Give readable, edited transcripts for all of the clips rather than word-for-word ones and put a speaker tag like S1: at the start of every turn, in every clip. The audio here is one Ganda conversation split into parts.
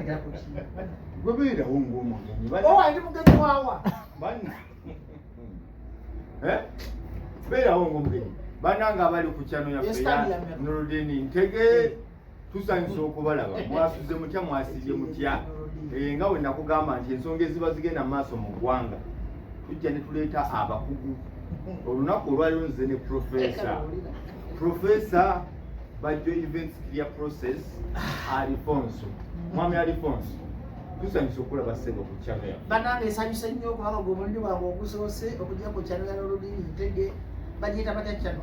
S1: batandikira ku ki
S2: gwe beerawo ng'omugenyi
S1: ndi mugenyi waawa
S2: banna beerawo ng'omugenyi bannanga abali ku kyano yaffe ya Nurudini Ntege tusanyusa okubalaba mwasuze mutya mwasirye mutya nga bwe nakugamba nti ensonga eziba zigenda mu maaso mu ggwanga tujja ne tuleeta abakugu olunaku olwaliwo nze ne Profesa Bajjo Events Clear Process Alfonso mwami Alfonso tusanyusa okulaba ssebo ku kyano yaffe
S1: bannange esanyusa nnyo kubanga gwe omulundi gwange ogusoose okujja ku kyano ya Nurudini Ntege bagiyita batya kyano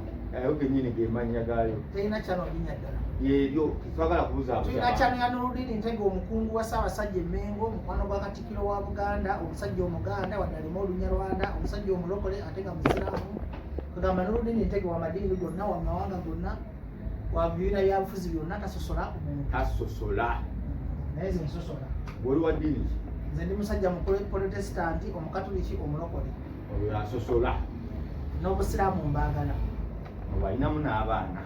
S2: genyini gemanya gaayo
S1: terina kyano linnya ddala
S2: yeeryo twagala kubuzaabuza
S1: tulina kyano ya Nurudini Ntege omukungu wa Ssaabasajja Emmengo mukwano gwa Katikkiro wa Buganda omusajja Omuganda wadde alimu Olunyarwanda omusajja omulokole ate nga musiraamu kugamba Nurudini Ntege wa madiini gonna wa mawanga gonna wa bibiina byabufuzi byonna tasosola omuntu
S2: tasosola
S1: naye ze nsosola
S2: oli wa ddiini ki
S1: nze ndi musajja Protestant omukatoliki omulokole
S2: oyo asosola
S1: n'obusiraamu mbaagala
S2: balinamu n'abaana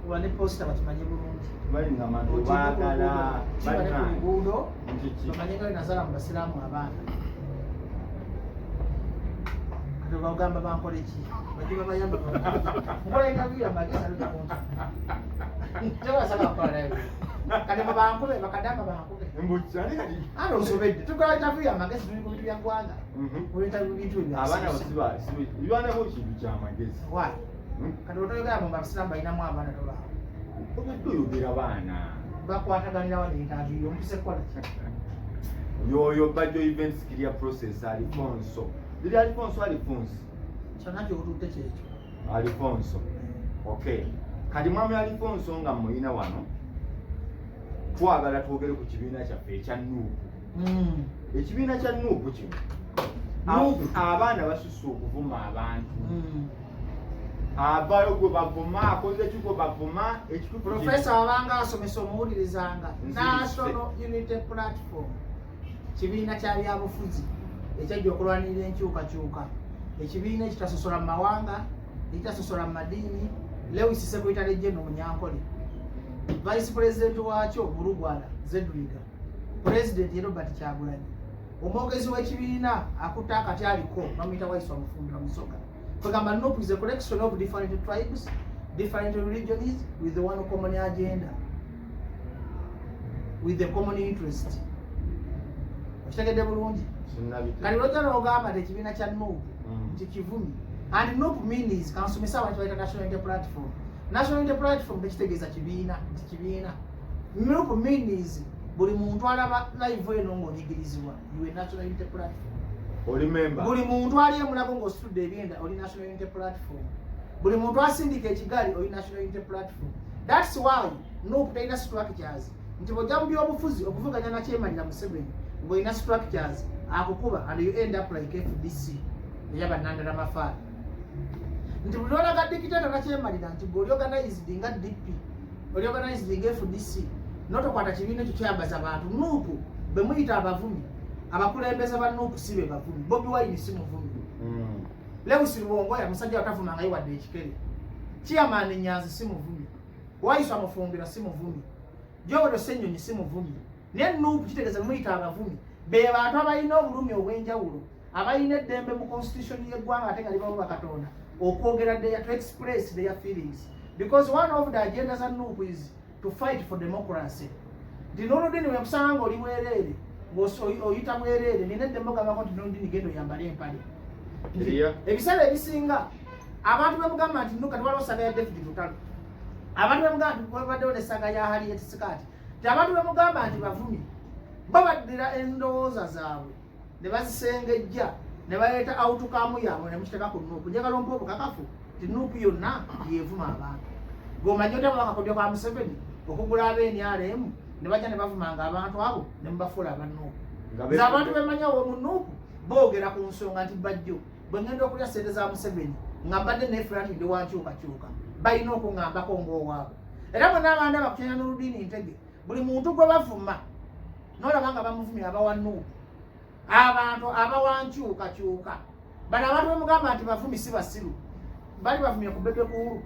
S1: kuba ne posita bakimanye bulungi
S2: balina mantu baagala
S1: bali ku luguudo bamanye nga nazala mu basiraamu abaana kati bagamba bankole ki bajiba bayamba nkola entabira magezi alutakunta tebasaba kukola naye kati babankube bakadama bankube
S2: mbukyali kati
S1: ano osobedde tukola entabira magezi tuli ku bintu bya ggwanga kuleta bintu
S2: abaana basibaana bo kintu kyamagezi
S1: kati otoyogera mu basiraamu balinamu abaana tolaba
S2: tuyogera baana
S1: bakwataganira wano entabira ompise kukola ki
S2: yoyo Bajjo Events Clear Process Alfonso liri Alfonso
S1: kyonna kyotudde kyekyo
S2: Alfonso okay kati mwami Alfonso nga muyina wano twagala twogere ku kibiina kyaffe ekya Nuupu ekibiina kya Nuupu kino abaana basusse okuvuma abantu avayo gwe bavuma akoze ki gwe bavuma ekituufu
S1: Profesa wabanga asomesa omuwulirizanga National Unity Platform kibiina kya byabufuzi ekyajja okulwanirira enkyukakyuka ekibiina ekitasosola mu mawanga ekitasosola mu madiini Lewis Secretary General Munyankole Vice President waakyo Bulugwala Zedriga President Robert Kyagulanyi omwogezi w'ekibiina akutta akati aliko nomuyita Waiswa Mufumbira Musoga kugamba Nuupu is a collection of different tribes, different religions with one common agenda, with the common interest. Okitegedde bulungi kati lwojja n'ogamba nti ekibiina kya Nuupu nti kivumi and Nuupu means kansomesa abantu bayita National Unity Platform. National Unity Platform tekitegeeza kibiina nti kibiina. Nuupu means buli muntu alaba live eno ng'onyigirizibwa iwe National Unity Platform.
S2: Oli member
S1: buli muntu ali emulago ng'ositudde ebyenda oli National Unity Platform. Buli muntu asindika ekigali oli National Unity Platform. That's why Nuupu talina structures nti bw'ojja mu byobufuzi okuvuganya na Kyemalira Museveni ng'olina structures akukuba and you end up like FDC ey'abannandala mafaali nti buli lwolaga dikitata na Kyemalira nti ng'oli organized nga DP oli organized nga FDC n'otokwata kibiina ekyo kyambaza abantu. Nuupu bwe muyita abavumi abakulembeze ba Nuupu si be bavumi. Bobi Wine si muvumi. Lewis Luwongoya musajja watavumanga yiwadde ekikere. Chairman Nyanzi si muvumi. Waiswa Mufumbira si muvumi. Jobodo Ssenyonyi si muvumi. Naye Nuupu kitegeeza muyita abavumi be bantu abalina obulumi obw'enjawulo abalina eddembe mu constitution y'eggwanga ate nga libawo bakatonda okwogera to express their feelings because one of the agendas of Nuupu is to fight for democracy. Nurudini wekusanga ng'oli bwereere ng'oyita bwereere nina eddembe ogambako nti Nurudini genda oyambale empale. Ebiseera ebisinga abantu bemugamba nti Nuupu kati waliwo saga ya David Lutalo abantu bemugamba nti wabaddewo n'essaga ya Harriet Sikaati ti abantu bemugamba nti bavumi babaddira endowooza zaabwe ne bazisengejja ne baleeta awutukamu yaabwe ne mukiteeka ku Nuupu. Njagala ompa obukakafu ti Nuupu yonna yeevuma abantu ng'omanyi otaba akakodyo ka Museveni okugula aba-NRM ne bajja ne bavumanga abantu abo ne mubafuula aba Nuupu. Nze abantu bemanyawo mu Nuupu boogera ku nsonga nti Bajjo bwe ngenda okulya ssente za Museveni nga mbadde neefula nti ndi wankyukakyuka balina okuŋŋambako ng'owaabwe. Era bwe n'abanda bakukyanya Nurudini Ntege buli muntu gwe bavuma n'olaba nga bamuvumya abawa Nuupu abantu abawankyukakyuka bano abantu bemugamba nti bavumi si basiru bali bavumye ku Bebe Kuulu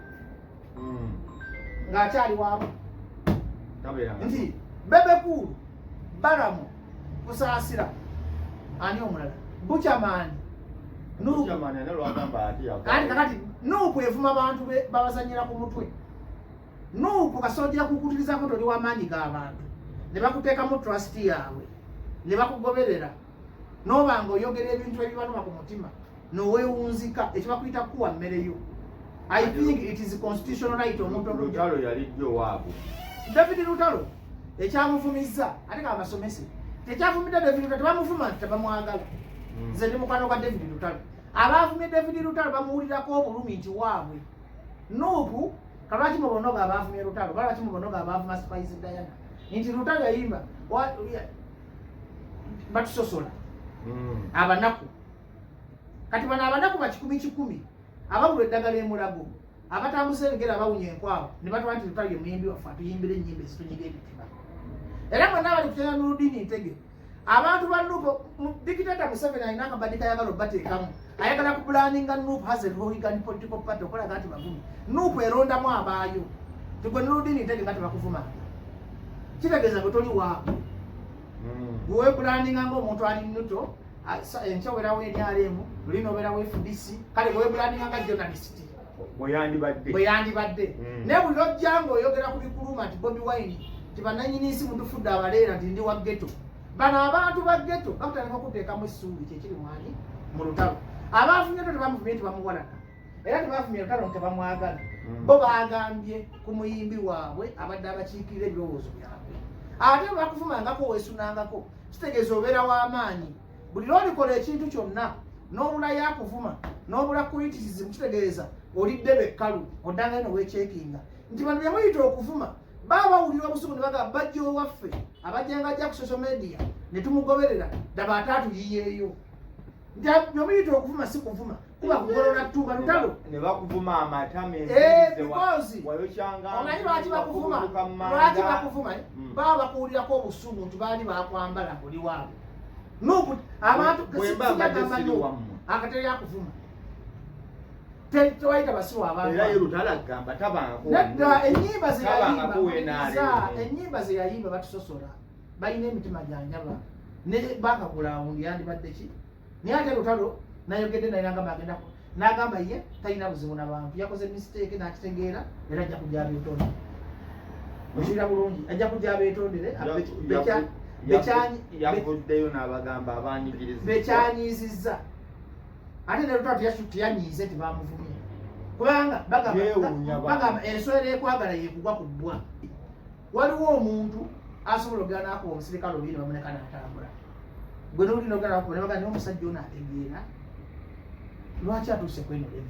S1: ng'akyali waabo nti Bebekulu, Baramu, Kusasira, ani omulala, Buchamani, Nupu. Kandi kakati Nupu evuma abantu babazanyira ku mutwe. Nupu kasojja kukutirizaako toli w'amaanyi g'abantu. Ne bakuteekamu trust yaabwe. Ne bakugoberera. N'obanga oyogera ebintu ebibaluma ku mutima. N'oweewunzika ekyo bakuyita kuwa mmere yo. I think it is a constitutional right omuntu
S2: Lutalo yali jjo waabo.
S1: David Lutalo ekyamuvumizza ate nga abasomese tekyavumidde David Lutalo tebamuvuma tebamwagala. Nze ndi mukwano gwa David Lutalo. Abaavumye David Lutalo bamuwulirako obulumi nti waabwe. Nuupu kalwaki mubonoga abaavumye Lutalo balwaki mubonoga abaavuma Spice Diana nti Lutalo yayimba batusosola abanaku kati bano abanaku ba 10 ababula eddagala emulago abatambuza ebigere abawunya enkwawa ne batwala nti Lutalo ye muyimbi waffe atuyimbire ennyimba ezitonyiga emitima era mwena abali kutera Nuruddin Ntege abantu ba Nuupu dikitata Museveni alina akabadde kayagala obbateekamu ayagala kubulaninga Nuupu has a Republican political party okolaga nti bavumi Nuupu erondamu abaayo tigwe Nuruddin Ntege nga tebakuvuma kitegeeza gwe toli waabwe gwe bulaninga ng'omuntu ali Nuto enkya obeerawo NRM lulina obeerawo FDC kale gwe bulaninga nga journalist bwe yandibadde naye buli lojja ng'oyogera ku bikuluma nti Bobi Wine nti bannannyini nsi mutufudde abaleera nti ndi wa ghetto. Bano abantu ba ghetto bakutandika okuteekamu essuubi kyekiri mwani mu Lutalo. Abaavumye Lutalo tebamuvumye nti bamuwalana era tebavumye Lutalo nti tebamwagala. Bo baagambye ku muyimbi waabwe abadde abakiikirira ebirowoozo byabwe. Ate bakuvumangako weesunangako kitegeeza obeera w'amaanyi. Buli lw'olikola ekintu kyonna n'obula yakuvuma n'obula criticism kitegeeza olidde bekkalu oddangayo n'oweekyekinga nti bano bye muyita okuvuma baba bawulira obusungu ne bagamba bajja owaffe abajjanga ajja ku social media ne tumugoberera daba ataatuyiyeeyo nti bye muyita okuvuma si kuvuma kuba kugolola ttuba Lutalo
S2: ne bakuvuma amatame
S1: omanyi lwaki bakuvuma baba bakuwulirako obusungu nti baali bakwambala buli waabwe Nuupu abantu akateri akuvuma tewayita basiwa abantu
S2: era Lutalo agamba tabanko
S1: nedda ennyimba ze yayimba batusosola balina emitima janjaba ne bakagulawundi yandibadde ki naye ate Lutalo nayogedde naye n'agamba ye talina buzibu n'abantu yakoze mistake n'akitegeera era ajja kujja abeetonde okiira bulungi ajja kujja abeetondere
S2: yavuddeyo n'abagamba abanyigiriza
S1: bekyanyiizizza ate ne Lutalo teyanyiize tebamuvumye kubanga bagamba enswera ekwagala yekugwa ku bbwa. Waliwo omuntu asobola ogera n'akuba omusirikale obiri bamuleka n'atambula gwe n'olina ogera nakuba ne bagamba naye omusajja ono ategeera lwaki atuuse kweno David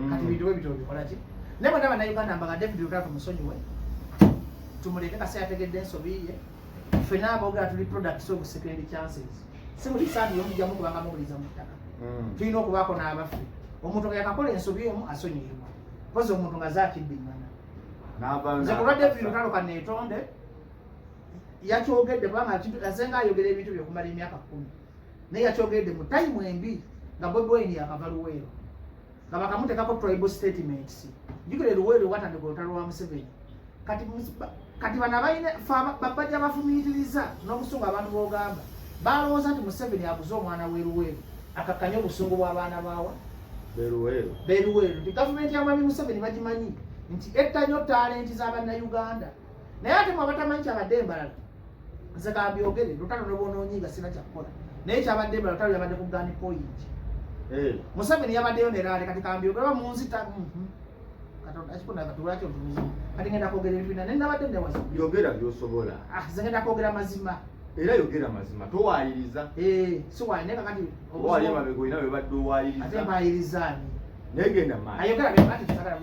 S1: kati bintu bwe bityo bikola ki naye bonna bannayuganda mbaga David Lutalo tumusonyiwe tumuleke kasi ategedde ensobi ye ffenna aboogera tuli products of second chances si buli saani yomujjamu kubanga mubuliza mu ttaka tulina okubaako n'abaffe omuntu nga yakakola ensobi emu asonyiyibwa kozi omuntu nga zaakibbiŋŋana nze kulwa David Lutalo kaneetonde yakyogedde kubanga azenga ayogera ebintu byokumala emyaka 10 naye yakyogedde mu tayimu embi nga Bobi Wine yakava Luweero nga bakamuteekako tribal statements jukire Luweero watandika olutalo lwa Museveni kati bano bajja bafumiitiriza n'obusungu abantu b'ogamba balowooza nti Museveni abuze omwana we Luweero akakkanya obusungu bw'abaana baawa beruweero nti gavumenti ya Mwami Museveni bagimanyi nti ettanyo talenti z'Abannayuganda naye ate mwe abatamanyi kyabadde embalala nze kambyogere Lutalo n'obwonoonyiga sina kyakukola naye kyabadde embalala Lutalo yabadde ku Gun Point Museveni yabaddeyo neraale kati kambyogere ba munzita katulwaki otubuzi kati ngenda kwogera ebintu bina nenabadde newaza
S2: yogera by'osobola
S1: ze ngenda kwogera mazima
S2: era yogera mazima towaayiriza
S1: siwayi naye kakati
S2: wali emabega olina webadde owaayiriza
S1: ate mbaayirizaani
S2: naye genda maayi
S1: ayogera byebati kisagala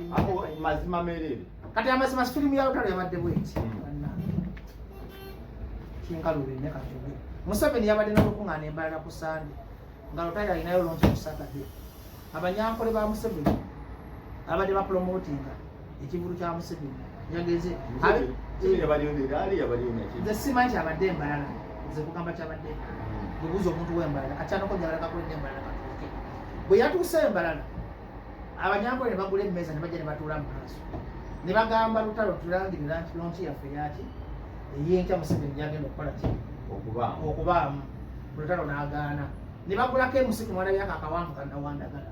S2: mazima mereere
S1: kati amazima firimu ya Lutalo yabadde bweti kinkalubiri ne katyoge Museveni yabadde n'olukuŋŋaana embalala ku Sande nga Lutalo alinayo lonki ku Saturday abanyankole ba Museveni abadde bapromotinga ekivulu kya Museveni yageze nze simanyi kyabadde embalala nze kugamba kyabadde bubuuza omuntu w'embalala akyanoko njagala kakolera embalala katuuke bwe yatuuse embalala abanyankole ne bagula emmeeza ne bajja ne batuula mu maaso ne bagamba Lutalo tulangirira nti lonki yaffe yaki eyenkya Museveni gyagenda okukola ki okubaamu olutalo n'agaana ne bagula kemusi ku mwana byaka akawanvu kannawandagala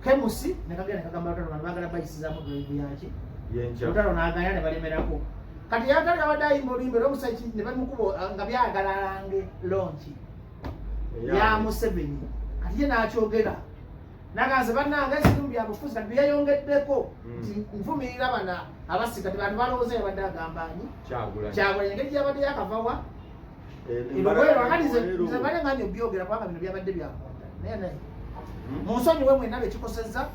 S1: kemusi ne kagenda kagamba olutalo bano baagala bayisizaamu drive yaki olutalo n'agaana ne balemerako kati yatali abadde ayimba oluyimba olw'omusaiki ne bamukuba nga byagala alange lonki ya Museveni kati ye n'akyogera naganze bannange ebizibu byabufuzi kati byeyongeddeko nti nvumirira bana abasika ti bantu balowooza yabadde agambanyi Kyagulanyi engeri gyabadde yakavawa nze bale ngambye obyogera kubanga bino byabadde byamonda naye mu nsonyi we mwenna bekikosezza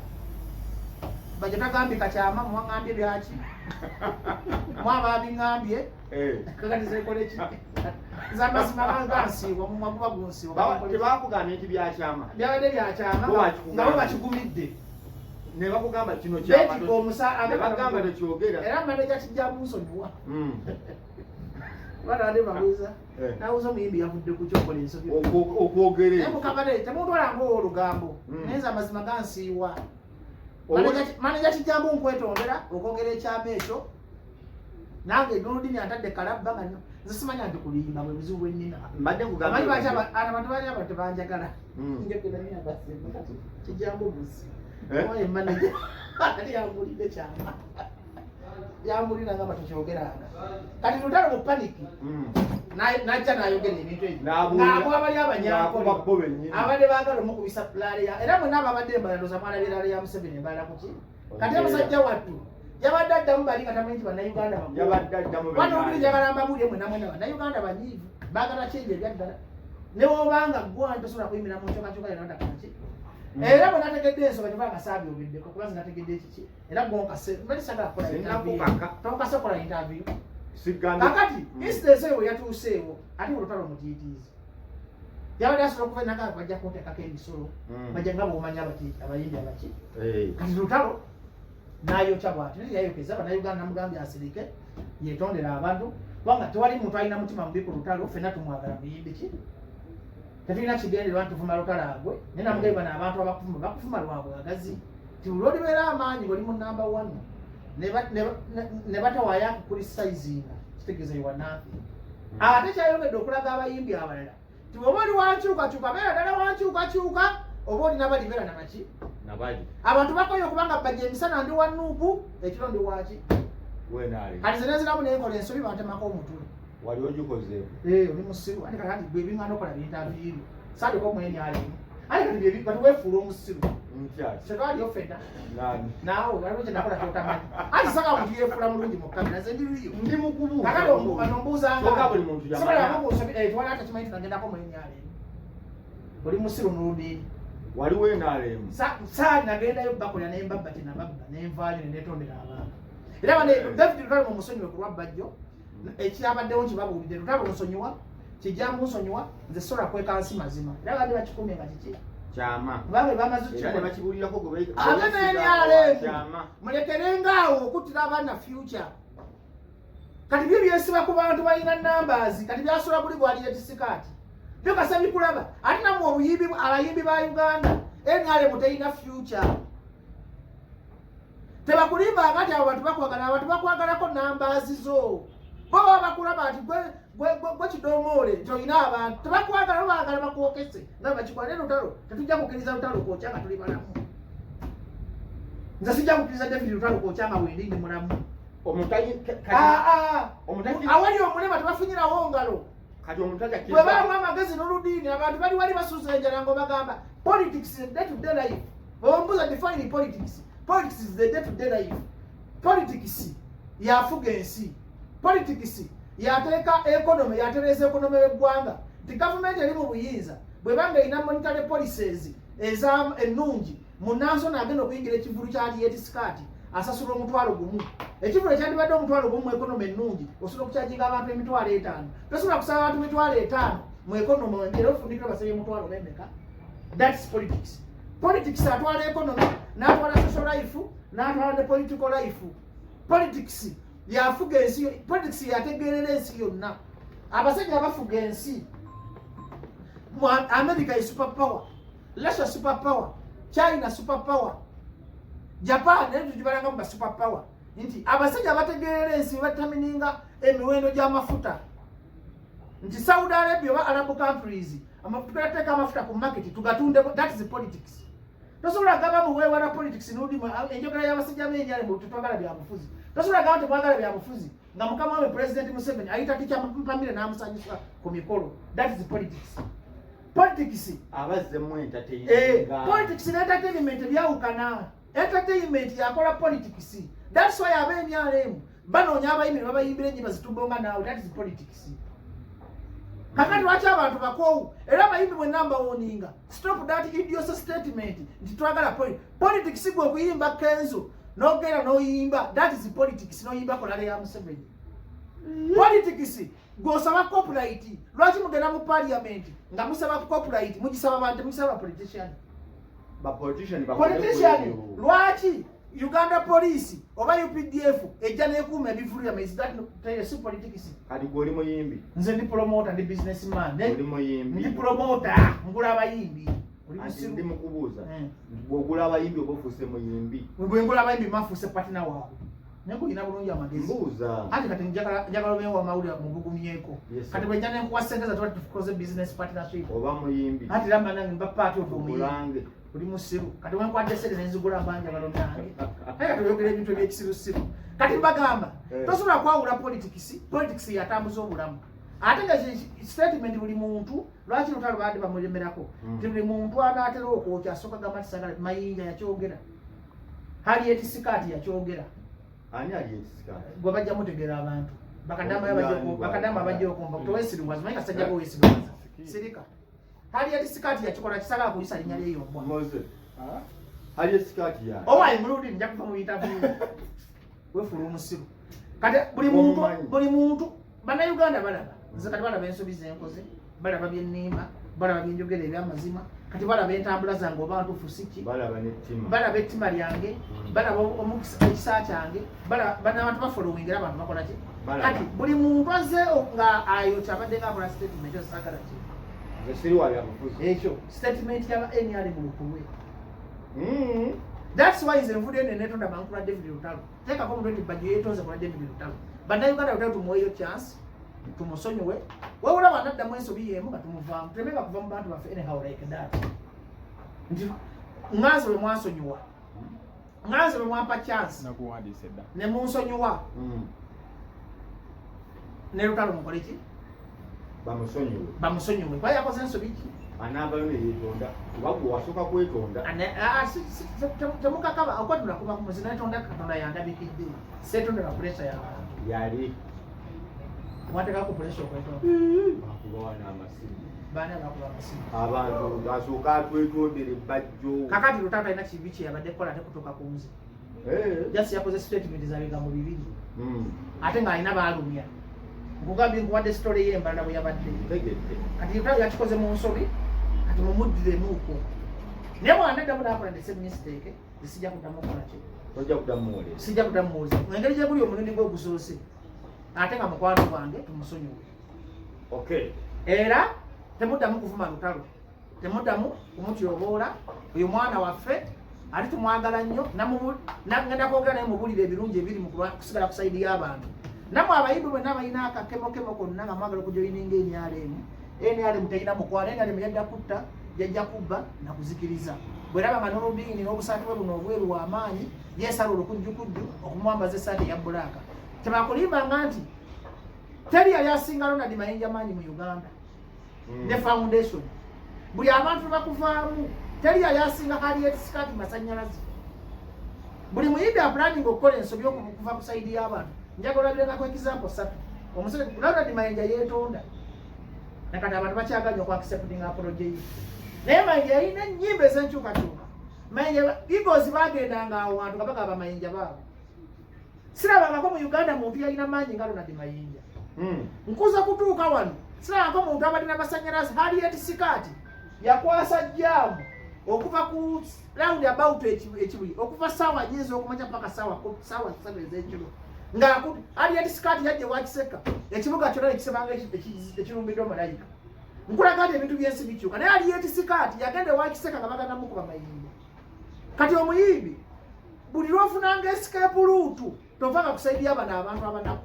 S1: baje tagambye kakyama muwangambye byaki mwababiŋambye kakati zekoleki zamazima gansiibwa mumwaguba gunsiibwa
S2: tebakugambye nti byakyama
S1: byabadde byakyama nga bo bakigumidde
S2: ne bakugamba kino kyamabagamba tekyogera
S1: era maneja kijja munsonyiwa badade babuuza nawuza omuyimbi yavudde ku kyokola ensobi
S2: okwogere
S1: mukabale temutwalanga olugambo naye amazima gansiiwa maneja kijambu nkwetondera okwogera ekyama ekyo nange noludini antadde kalabba nga nze simanya nti kulimba bwe buzibu bwennina abantu bali abo tebanjagala kijambu busi oye maneja ali yambulidde kyama yambulira nga batukyogeranga kati lutalo mu paniki najja nayogera ebintu ebyo ng'abo abali abanyankole abadde baagala omukubisa pulaale era mwena abo abadde embalaloza mwalabye laale ya Museveni embalala kuki kati omusajja wattu yabadde addamu bali nga tamanyi nti bannayuganda wano oluli njagala mbabulire mwena mwena bannayuganda banyiivu baagala kyenje ebyaddala ne wobanga gwa tosobola kuyimira mu nkyokacyoka yonadakanaki era bwe nategedde ensonga kyova akasaabi obiddeko kuba nze nategedde ekiki era gwonkase mbalisagala kukola interview tokase kola interview kakati incidence eyo yatuuseewo ate olutalo mutiitiizi yabadde asobola okuva enaka bajja kuteekako emisolo bajja nga bwomanya abayimbi abaki kati lutalo nayokya bwati naye yayokeza bannayuganda namugambye asirike yetondera abantu kubanga tewali muntu alina mutima mubi ku lutalo ffenna tumwagala muyimbi ki tetulina kigendererwa ntuvuma lutalo agwe naye namugambye bano abantu bakufuma lwa bwagazi ti lwolibeera amaanyi oli mu namba 1 ne batawaayo akukulisaizinga kitegeeza you are nothing ate kyayongedde okulaga abayimbi abalala ti bwoba oli wankyukakyuka beera ddala wankyukakyuka oba olina bali beera nabaki abantu bakoye okubanga bajja emisana ndi wa Nuupu ekiro ndi waki kati ze neziramu nenkola ensobi bantemako omutwe
S2: wali ogikozeeko
S1: oli musiru ate kakati gwe ebingana okola bintaviiri saadeko omweni alimu ate kati bati weefuula omusiru kyetwaliyo ffenna naawe waliwo kyenakola kyotamanyi ati saka muntu yeefuula mulungi mu kamera nze ndiriyo
S2: ndi mukubu
S1: kakati ombuuzanga
S2: buli muntu
S1: twali ate kimanyi tunagendako omweni alimu oli musiru n'oludiini
S2: waliwo enaalemu
S1: saali nagendayo bakolera nembabba tinababba nenvaayo nenetondera abantu era bane David Lutalo mu musonyiwe ku lwabbajjo ekyabaddewo nkibabuulidde Lutalo nsonyiwa kijjamu nsonyiwa nze sola kwekansi mazima era bandi bakikumye nga kiki
S2: kyama
S1: kubanga bamaze
S2: bakibulirako
S1: ate nenaalemu mulekerengaawo okuttira abaana future kati byo byesiba ku bantu balina numbers kati byasobola buli bwaliyo tisikaati byokasa bikulaba ate namwe obuyimbi abayimbi ba Uganda NRM teyina future tebakulimba ngati abo bantu bakwagalako numbers zo bo baba bakulaba ati gwe kidomoole nti olina abantu tebakwagala baagala bakwokese naye bakikwale Lutalo tetujja kukkiriza Lutalo kwokya nga tuli balamu nze sijja kukkiriza David Lutalo kwokya nga wendi ndi mulamu awali omulema tebafunyirawo ngalo bwe baamu amagezi n'oludiini abantu bali wali basuuza enjala ng'obagamba politics is day to day life ombuza define politics is the day to day life politics yafuga ensi politics yateeka economy yatereeza economy y'eggwanga nti gavumenti eri mu buyinza bwe banga erina monetary policies ennungi munansona agenda okuyingira ekivulu kyaliyeti sikaati asasula $1,000 ekivulu ekyandibadde $1,000 mu economy ennungi osobola okukyajinga abantu $5,000 tosobola kusaba abantu $5,000 mu economy era ofundikira basabye $1,000 emeka that's politics atwala economy n'atwala social life n'atwala ne political life politics yafuga ensi politics yategeerera ensi yonna abasajja abafuga ensi America is super power, Russia super power, China super power, Japan netu jibalanga mu super power nti abasajja abategeerera ensi batamininga emiwendo gy'amafuta nti Saudi Arabia oba Arab countries tugateeka amafuta ku market tugatunde. That is politics. Tosobola gaba mu weewala politics n'odi enjogera y'abasajja b'enjale mu tutwagala byabufuzi. Tosobola gaba tebwagala byabufuzi nga mukama we President Museveni ayita ticha mpamire n'amusanyusa ku mikolo. That is politics. Politics
S2: abazze mu entertainment.
S1: Politics and entertainment byawukana. Entertainment yakola politics. That's why abenyalemu banoonya abayimira babayimbira ennyimba zitumbonga naawe. That is politics. Kakati lwaki abantu bakowu era abayimbi mwe namba woninga. Stop that idiocy statement nti twagala politics gwe okuyimba Kenzo n'ogenda n'oyimba. That is politics. N'oyimba kolale ya Museveni. Politics gw'osaba copyright. Lwaki mugenda mu parliament nga musaba copyright mugisaba bantu mugisaba politician. Politician lwaki Uganda police oba UPDF ejja n'ekuuma ebivulira amazzi. That is politics.
S2: Kati gwe oli muyimbi.
S1: Nze ndi promoter ndi businessman.
S2: Oli muyimbi.
S1: Ndi promoter ngula abayimbi.
S2: Ndi mukubuuza. Bw'ogula abayimbi oba ofuuse muyimbi.
S1: Bwe ngula abayimbi mafuuse partner waabwe. Neko ina bulungi amagezi.
S2: Mbuuza.
S1: Ati kati njagala obeewa mawulire mubugumyeko. Kati bwe njana nkuwa ssente za tukoze business partnership.
S2: Oba muyimbi.
S1: Ati lamba nange mba part of
S2: omuyimbi.
S1: Uli musiru. Kati we nkwate ssente nenzigula mbanja balo nange. Kati tuyogera ebintu ebyekisirusiru. Kati mbagamba tosobola kwawula politics yatambuza obulamu. Ate nga statement buli muntu lwaki lutalo baadde bamulemerako. Buli muntu anaatera okwokya asooka gamba tisagala Mayinja yakyogera. Harriet Sikati yakyogera.
S2: Ani Harriet Sikati?
S1: Gwe bajja mutegeera abantu. Bakadama abajja okumva towesiriwaza naye kasajja go wesiriwaza. Sirika. Harriet Sikati yakikola kisagala kuyisa linnya lyeyombwa.
S2: Mose. Harriet Sikati ya.
S1: Owa imuludi nja kuva mu bitabu. Wefulu omusiru. Kati buli muntu bannayuganda balaba. Nze kati balaba ensobi zenkoze, balaba byennimba, balaba byenjogera ebyamazima, kati balaba entambula zange oba ntuufu siki, balaba ettima lyange, balaba ekisa kyange, abantu bafolowingira abantu bakola ki. Kati buli muntu azze nga ayokya abadde ng'akola statement osagala ki. Ekyo statement yaba NRM lukulwe. That's why nze nvudde nenetonda bankula David Lutalo. Teekako omuntu eti bajjo yeetonze kola David Lutalo. Bannayuganda Lutalo tumuweeyo chance. Tumusonyiwe wabula banaddamu ensobi yemu nga tumuvaamu tulemeka kuva mu bantu baffe anyhow like that nti nganze bwe mwansonyiwa nganze bwe mwampa chance ne munsonyiwa ne Lutalo mukole ki bamusonyiwe kwa yakoze ensobi ki
S2: anaabayo ne yeetonda kuba gwe wasooka kwetonda
S1: temukakaba okwatula kuba kumuzina netonda Katonda yandabikidde seetondera pressure y'abantu
S2: yali
S1: mwateka ku pressure okwetonda
S2: bakubawana amasimu
S1: baana bakuba amasimu
S2: abantu asooka atwetondere bajjo
S1: kakati Lutalo alina kibi kye yabadde kukola ate kutuuka ku nze jasi yakoze statement za bigambo bibiri ate ng'alina baalumya nkugambye nkuwadde story y'embalala bwe yabadde kati Lutalo yakikoze mu nsobi kati mumuddiremuuko naye bw'anaddamu n'akola the same mistake sijja kuddamu okukola ki sijja kuddamu muwuliza engeri gye guli omulundi gwe ogusoose ate nga mukwano gwange tumusonyiwe era temuddamu kuvuma Lutalo temuddamu kumutyoboola oyo mwana waffe ate tumwagala nnyo ngenda kwogera naye mubulire ebirungi ebiri mu kusigala ku sayidi y'abantu nammwe abayimbi bwenna abalina akakemokemo konna nga mwagala okujoyininga NRM terina mukwano NRM yajja kutta yajja kubba nakuzikiriza bweraba nga n'oludini n'obusaati bwe buno obweru w'amaanyi yeesala olukujjukujju okumwambaza essaati eya bbulaaka tebakulimbanga nti teri yali asinga Ronald Mayinja maanyi mu Uganda ne foundation buli abantu bakuvaamu teri yali asinga Harriet Sikati masannyalaze buli muyimbi apulaninga okukola ensobi okuva ku sayidi y'abantu njagala olabirengako example 3 omusajja Ronald Mayinja yeetonda nakati abantu bakyaganya okwakiseputinga apology ye naye Mayinja yalina ennyimba ez'enkyukakyuka Mayinja Eagles bagendanga awo wantu nga bagaba Mayinja baabo sirabangako mu Uganda muntu yalina maanyi nga Ronald Mayinja nkuza kutuuka wano sirabangako muntu abalina masannyalaze Harriet Sikati yakwasa jjaamu okuva ku round about ekibuli okuva saawa nnyinza okumanya paka saawa 7 ez'ekiro nga Harriet Sikati yajja wakiseka ekibuga kyonna ekisebanga ekirumbiddwa malayika nkulaga nti ebintu byensi bikyuka naye Harriet Sikati yagenda wakiseka nga baganda mukuba Mayinja kati omuyimbi buli lwofunanga escape route tovanga kusaidia abana abantu abanaku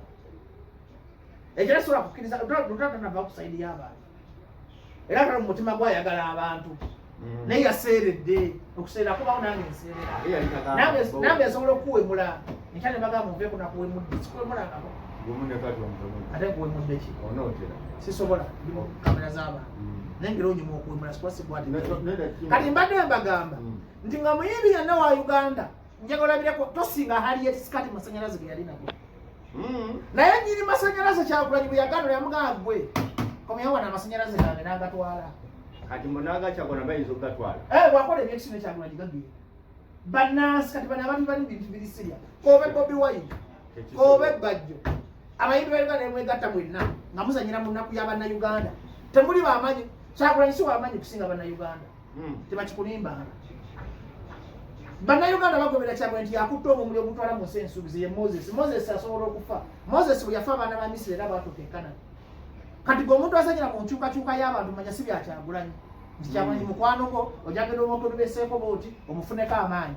S1: ekira sola kukiriza nava kusaidia abantu era kala mumutima gwayagala abantu naye yaseeredde okuseera kubawo nange nseerera nange nsobola okuwemula nekyane bagamba nveeko nakuwemudde sikuwemulangako ate nkuwemudde ki sisobola kamera z'abantu nengera onyuma okuwemula sikuba sigwati kati mbadde mbagamba nti nga muyimbi yanna wa Uganda njagala olabireko tosinga Harriet Sikati masanyalaze ge yali nago naye nyiri masanyalaze Kyagulanyi bwe yagano yamugamba gwe komyawo na masanyalaze gange n'agatwala
S2: kati munaga Kyagulanyi bayinza okugatwala
S1: bwakola ebyekisino Kyagulanyi gagiye bannansi kati bano abantu bali bintu biri sirya kobe Bobi Wine kobe Bajjo abayimbi ba Uganda mwegatta mwenna nga muzanyira mu nnaku y'Abannayuganda temuli bamanyi Kyagulanyi si wamanyi kusinga Bannayuganda tebakikulimbanga Bannayuganda bagobera Kyagulanyi nti yakutte omumuli ogutwala mu nsi ensuubizi ye Moses asobola okufa Moses bwe yafa abaana ba Misiri era baatuuka e Kanani kati gwe omuntu asanyira mu nkyukakyuka y'abantu manya si bya Kyagulanyi nti Kyagulanyi mukwanoko ojagenda omuntu obeseeko booti omufuneko amaanyi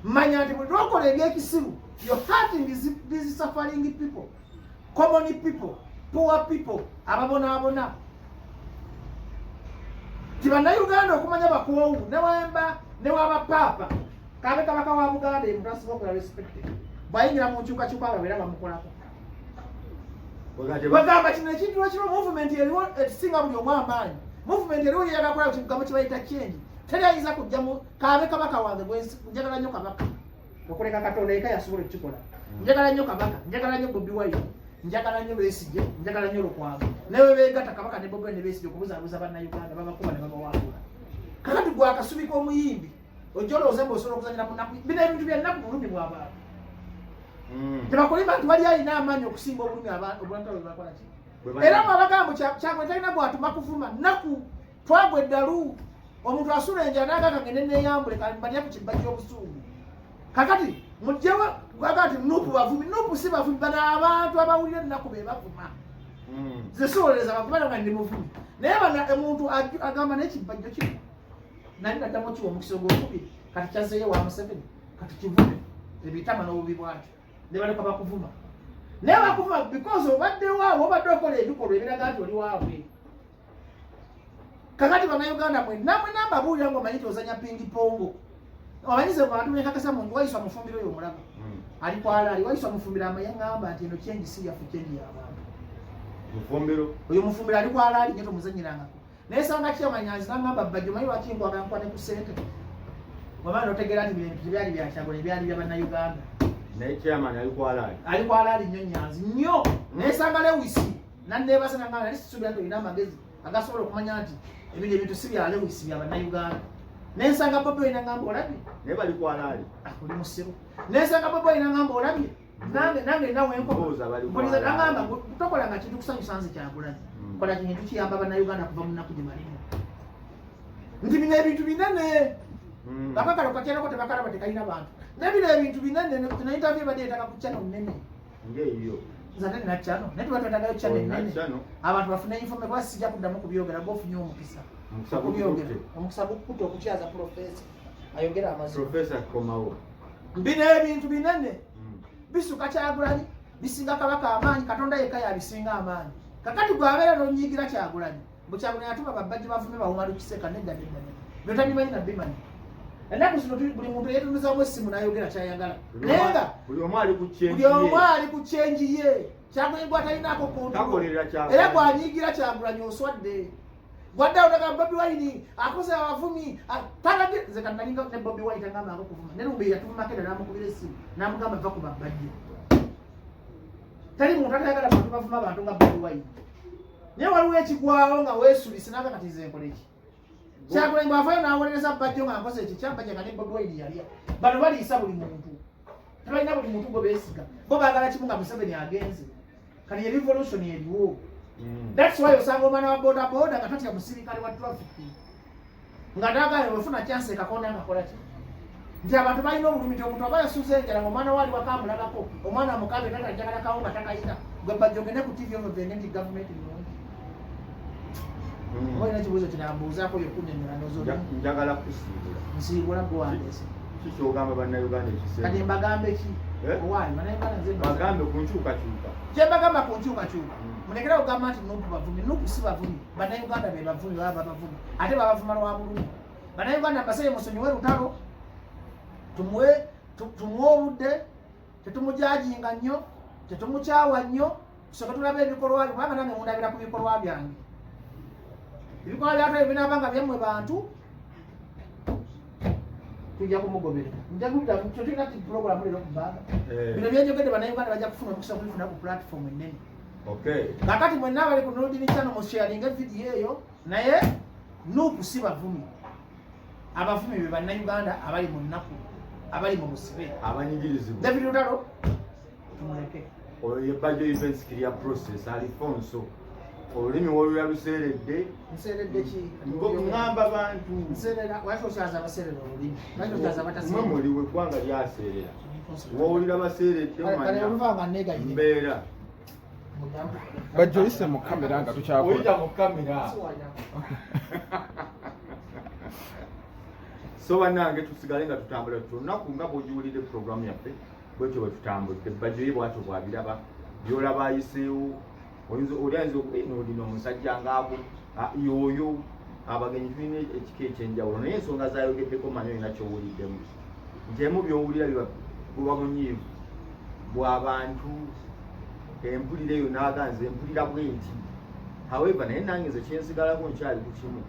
S1: manya nti bwe lwokola ebyekisiru you're hurting these suffering people common people poor people ababonaabona ti Bannayuganda okumanya bakoowu newemba newabapapa kabe kabaka wa Buganda omuntu asobola okola respected bwayingira mu nkyukakyuka ababeera bamukolako bagamba kino ekintu ekiro movement eriwo ekisinga buli omu amaanyi movement eriwo yeyaga kola kigambo kibayita change teri ayinza kujja mu kabe kabaka wange njagala nnyo kabaka okuleka Katonda eka yasobola ekikola njagala nnyo kabaka njagala nnyo Bobi Wine njagala nnyo Besigye njagala nnyo Lukwago newe beegatta kabaka ne Bobi Wine ne Besigye okubuzaabuza Bannayuganda babakuba ne babawaabula kakati gwe akasubi k'omuyimbi ojja olowooza mbu osobola okuzanyira mu nnaku bino ebintu byennaku bulumi bw'abantu tebakulimba nti wali alina amaanyi okusinga obulumi obulanta bwe bakola ki era mwabagambo Kyagulanyi talina bwatuma kuvuma nnaku twagwa eddalu omuntu asula enjala n'agamba ngende neeyambule mbalya ku kibba ky'obusuugu kakati mujjewo gwaga nti Nuupu bavumi Nuupu si bavumi bano abantu abawulira ennaku be bavuma zisooleza bakubana nga ndi muvumi naye omuntu agamba n'ekibbajjo kino nali naddamu kiwa omukisa ogwokubiri kati kyazeeyo wa Museveni kati kivume ebitama n'obubi bwakyo ne baleka bakuvuma naye bakuvuma because obaddewo awo obadde okola ebikolwa ebiraga nti oli waabwe kakati Bannayuganda mwe nambabuulira nga omanyi ozanya pingi pongo omanyize bantu bekakasa mungu wayiswa mufumbiro oyo omulaga ali kwala ali wayiswa mufumbiro amayaŋŋamba nti eno kyengi si yafu kyengi y'abantu
S2: mufumbiro
S1: oyo mufumbiro ali kwala ali nyeto muzanyirangako naye sanga kyamanyanzi n'aŋŋamba Bajjo manyi lwaki nkwaga ne ku ssente omanyi otegeera nti bintu tebyali bya Kyagulanyi byali bya Bannayuganda
S2: naye chairman ali
S1: kwala ali nnyo nyanzi nnyo naye sanga Lewisi nanneebasa nangamba nali sisuubira nti olina amagezi agasobola okumanya nti ebintu ebintu si bya Lewisi bya Bannayuganda nensanga Bobi Wine ngamba olabye
S2: naye bali kwalaali
S1: oli musiru nensanga Bobi Wine ngamba olabye nange nawe enkobuliza nangamba tokola nga kintu kusanyusa nze Kyagulanyi kola kintu kiyamba Bannayuganda kuva mu nnaku gye balimu nti bino ebintu binene bakakalo kakyerako tebakalaba tekalina bantu nebino ebintu binene na interview badde etaka ku channel nnene
S2: ngeeyo
S1: zate na channel netu watu watagayo channel nnene abantu bafune information kwa sijja kuddamu kubyogera bofu nyo omukisa omukisa gukuta okukyaza professor ayogera amazima
S2: professor komawo
S1: bino ebintu binene bisuka Kyagulanyi bisinga kabaka amaanyi Katonda yekka yabisinga amaanyi kakati gwabeera n'onyiigira Kyagulanyi mbu Kyagulanyi atuma babajje bavume bawuma lukiseka nedda byotabimanyi nabbimanyi ennaku zino buli muntu yeetunuzamu essimu n'ayogera kyayagala naye nga
S2: buli omu ali
S1: ku kyenji ye Kyagulanyi gw'atalinaako kontu era gwanyiigira Kyagulanyi oswadde gwaddawo nagamba Bobi Wine akoze abavumi talage nze kannalinga ne Bobi Wine tangamba ako kuvuma ne lumbe yatuvuma keda n'amukubira essimu n'amugamba va ku babajje tali muntu atayagala bantu bavuma abantu nga Bobi Wine naye waliwo ekigwawo nga weesulise naga kati nze nkole ki Kyagulanyi bw'avaayo n'awolereza Bajjo nga nkoze eki kyambajja nga ne Bobi Wine yalya bano baliisa buli muntu tebalina buli muntu gwe beesiga bo baagala kimu nga Museveni agenze kati ye revolution eriwo that's why osanga omwana wa boda boda nga tatya musirikale wa traffic nga ndagala wefuna chance ekakonda ngakola ki nti abantu balina obulumi nti omuntu aba yasuuza enjala nga omwana waali wakamulagako omwana amukabe tata njagala kawo nga takayina gwe Bajjo ogende ku TV omuvende nti gavumenti nnungi olina ekibuuzo kinambuuzaako yokunyonyola nozola
S2: njagala kusiibula
S1: nsiibula gwe wandeese
S2: kikyogamba Bannayuganda ekiseera
S1: kati mbagambe ki Why? Bannayuganda nze
S2: bagambe ku nkyukakyuka.
S1: Kye bagamba ku nkyukakyuka. Mulekera okugamba nti Nuupu bavumi. Nuupu si bavumi. Bannayuganda be bavumi baba bavumi. Ate babavuma lwa bulungi. Bannayuganda mbaseye musonyiwe lutalo. Tumuwe obudde, tetumujajinga nnyo, tetumukyawa nnyo, tusooke tulabe ebikolwa bye, kubanga nange mundabira ku bikolwa byange. Ibikolwa byatwe binaabanga byammwe bantu, tujja kumugoberera. Nja kubita kyo tulina program lero ku bbanga. Bino byenjogedde bannayuganda bajja kufuna omukisa okubifuna ku platform ennene.
S2: Okay.
S1: Kakati mwenna abali ku Noludini channel mu sharing video eyo, naye Nuupu si bavumi. Abavumi be bannayuganda abali mu nnaku, abali mu musibe,
S2: abanyigirizibwa.
S1: David Lutalo tumuleke.
S2: Oyo ye Bajjo Events Clear Process Alfonso. Olulimi wolula luseeredde.
S1: Nseeredde ki?
S2: Ng'amba abantu.
S1: Nseerera, lwaki okyaza abaseerera olulimi? Lwaki okyaza abataseerera?
S2: Mmwe muli weggwanga lyaseerera. Wowulira baseeredde
S1: Kale oluvanga negayire.
S2: mbeera.
S3: Bajjo oyise mu kamera nga tukyakola.
S2: Oyita mu kamera. So bannange tusigale nga tutambula tunaku nga bw'ogiwulidde programu yaffe bwetyo bwe tutambudde. Bajjo ye bwatyo bwabiraba byolaba ayiseewo olyanza olino omusajja ngaabo yoyo abagenyi tulina ekika ekyenjawulo naye ensonga zayogeddeko manyi olina kyowuliddemu nti emu byowulira buba bunyiivu bw'abantu empulira eyo n'aganza empulira bwenti. However naye nange nze kyensigalako nkyali ku kimu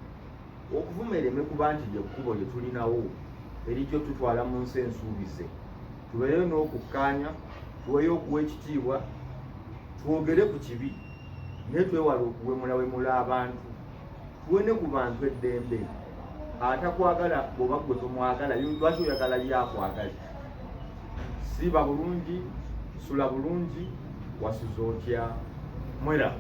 S2: okuvuma ereme kuba nti lye kkubo lye tulinawo erijjo tutwala mu nsi ensuubize. Tubeereyo n'okukkaanya, tuweeyo okuwa ekitiibwa, twogere ku kibi naye twewala okuwemulawemula abantu, tuwe ne ku bantu eddembe. Atakwagala bw'oba gwe tomwagala lwaki oyagala yakwagala? Siiba bulungi, sula bulungi, wasuza otya. Mwera.